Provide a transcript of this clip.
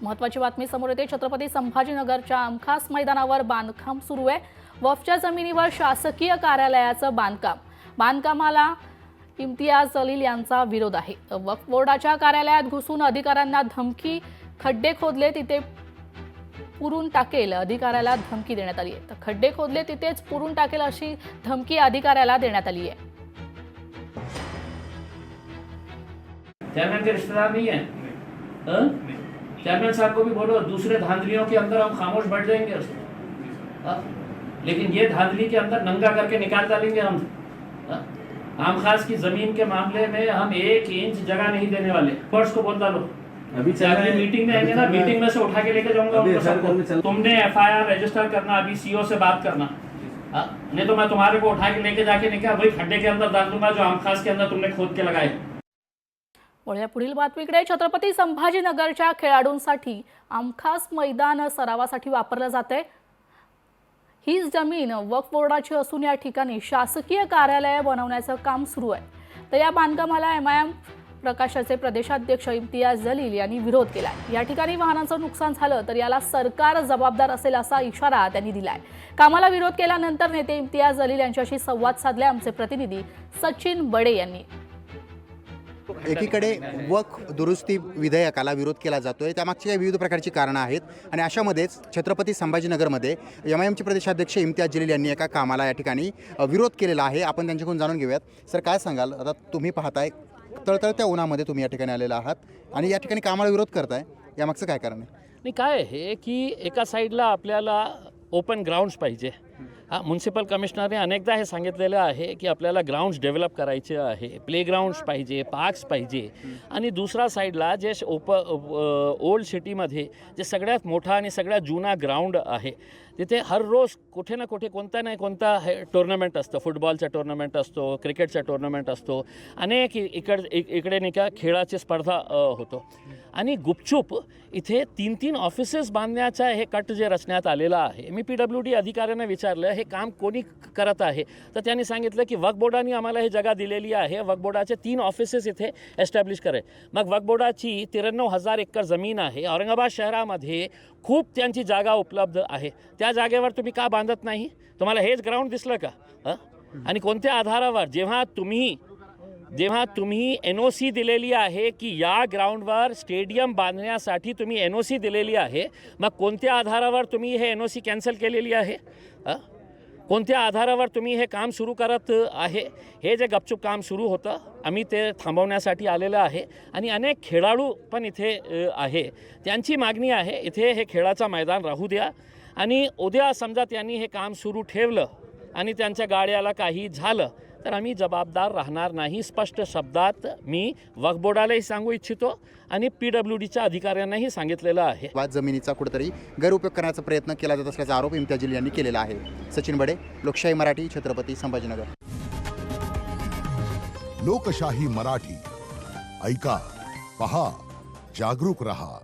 महत्त्वाची बातमी समोर येते। छत्रपती संभाजीनगरच्या आमखास मैदानावर बांधकाम सुरू आहे। वफच्या जमिनीवर शासकीय कार्यालयाचं बांधकामाला इम्तियाज जलील यांचा विरोध आहे। वक्फ बोर्डाच्या कार्यालयात घुसून अधिकाऱ्यांना धमकी, खड्डे खोदले तिथे पुरून टाकेल अधिकाऱ्याला धमकी देण्यात आली आहे। तर खड्डे खोदले तिथेच पुरून टाकेल अशी धमकी अधिकाऱ्याला देण्यात आली है। चेयरमैन के रिश्तेदार नहीं है? चेयरमैन साहब को भी बोलो, दूसरे धांधलियों के अंदर हम खामोश बैठ जाएंगे लेकिन ये धांधली के अंदर नंगा करके निकाल डालेंगे हम। आमखास की जमीन के मामले में हम 1 इंच जगह नहीं देने वाले। फर्स्ट को बोल डालो, अभी मीटिंग में आएंगे ना, मीटिंग में से उठा के लेके जाऊंगा। तुमने FIR रजिस्टर करना, अभी CO से बात करना, नहीं तो मैं तुम्हारे को उठा के लेके जाके निकाल वही खड्डे के अंदर डाल दूंगा जो आमखास के अंदर तुमने खोद के लगाए। वळूया पुढील बातमीकडे। छत्रपती संभाजीनगरच्या खेळाडूंसाठी आमखास मैदान सरावासाठी वापरलं जाते। ही जमीन वक्फ बोर्डाची असून या ठिकाणी शासकीय कार्यालय बनवण्याचं काम सुरू आहे। तर या बांधकामाला MIM प्रकाशाचे प्रदेशाध्यक्ष इम्तियाज जलील यांनी विरोध केलाय। या ठिकाणी वाहनांचं नुकसान झालं तर याला सरकार जबाबदार असेल असा इशारा त्यांनी दिलाय। कामाला विरोध केल्यानंतर नेते इम्तियाज जलील यांच्याशी संवाद साधले आमचे प्रतिनिधी सचिन बडे यांनी। एकीकडे वक्फ दुरुस्ती विधेयकाला विरोध केला जातोय, त्यामागची काही विविध प्रकारची कारणं आहेत आणि अशामध्येच छत्रपती संभाजीनगरमध्ये MIMचे प्रदेशाध्यक्ष इम्तियाज जलील यांनी एका कामाला या ठिकाणी विरोध केलेला आहे। आपण त्यांच्याकडून जाणून घेऊयात। सर, काय सांगाल? आता तुम्ही पाहताय तळतळत्या उन्हामध्ये तुम्ही या ठिकाणी आलेला आहात आणि या ठिकाणी कामाला विरोध करताय, यामागचं काय कारण आहे? नाही, काय आहे की एका साईडला आपल्याला ओपन ग्राउंड्स पाहिजे। म्युनिसिपल कमिशनरने अनेकदा हे सांगितलेलं आहे की आपल्याला ग्राउंड्स डेव्हलप करायचे आहे, प्लेग्राउंड्स पाहिजे, पार्क्स पाहिजे। आणि दुसरा साईडला जे ओल्ड सिटीमध्ये जे सगळ्यात मोठा आणि सगळ्यात जुना ग्राउंड आहे तिथे हर रोज कुठे ना कुठे कोणता नाही कोणता टुर्नामेंट असतं। फुटबॉलचा टुर्नामेंट असतो, क्रिकेटचा टुर्नामेंट असतो, अनेक इकडे नाही का खेळाची स्पर्धा होतो। आणि गुपचूप इथे 3-3 ऑफिसेस बांधण्याचा हे कट जे रचण्यात आलेला आहे। मी PWD अधिकाऱ्यांना विचारलं हे काम कोणी करत आहे, तर त्यांनी सांगितलं की वक्फ बोर्डाने आम्हाला हे जागा दिलेली आहे, वक्फ बोर्डाचे 3 ऑफिसेस इथे एस्टॅब्लिश करे। मग वक्फ बोर्डाची 93,000 एकर जमीन आहे। औरंगाबाद शहरामध्ये खूप त्यांची जागा उपलब्ध आहे, त्या जागेवर तुम्ही का बांधत नाही? तुम्हाला हेच ग्राउंड दिसलं का? आणि कोणत्या आधारावर? जेव्हा तुम्ही NOC दिलेली आहे की या ग्राउंडवर स्टेडियम बांधण्यासाठी तुम्ही NOC दिलेली आहे, मग कोणत्या आधारावर तुम्ही हे NOC कॅन्सल केलेली आहे? कोणत्या आधारावर तुम्ही हे काम सुरू करत आहे? हे जे गपचूप काम सुरू होतं आम्ही ते थांबवण्यासाठी आलेलं आहे। आणि अनेक खेळाडू पण इथे आहे, त्यांची मागणी आहे इथे हे खेळाचं मैदान राहू द्या। आणि उद्या समजा त्यांनी हे काम सुरू ठेवलं आणि त्यांच्या गाड्याला काही झालं तर आम्ही जबाबदार राहणार नाही, स्पष्ट शब्दात मी वक्फ बोर्डालाही सांगू इच्छितो आणि PWDच्या अधिकाऱ्यांनाही सांगितलेलं आहे। जमिनीचा कुठेतरी गैरउपयोग करण्याचा प्रयत्न केला जात असल्याचा आरोप इम्तियाज जलील यांनी केलेला आहे। सचिन बडे, लोकशाही मराठी, छत्रपती संभाजीनगर। लोकशाही मराठी, ऐका, पहा, जागरूक रहा।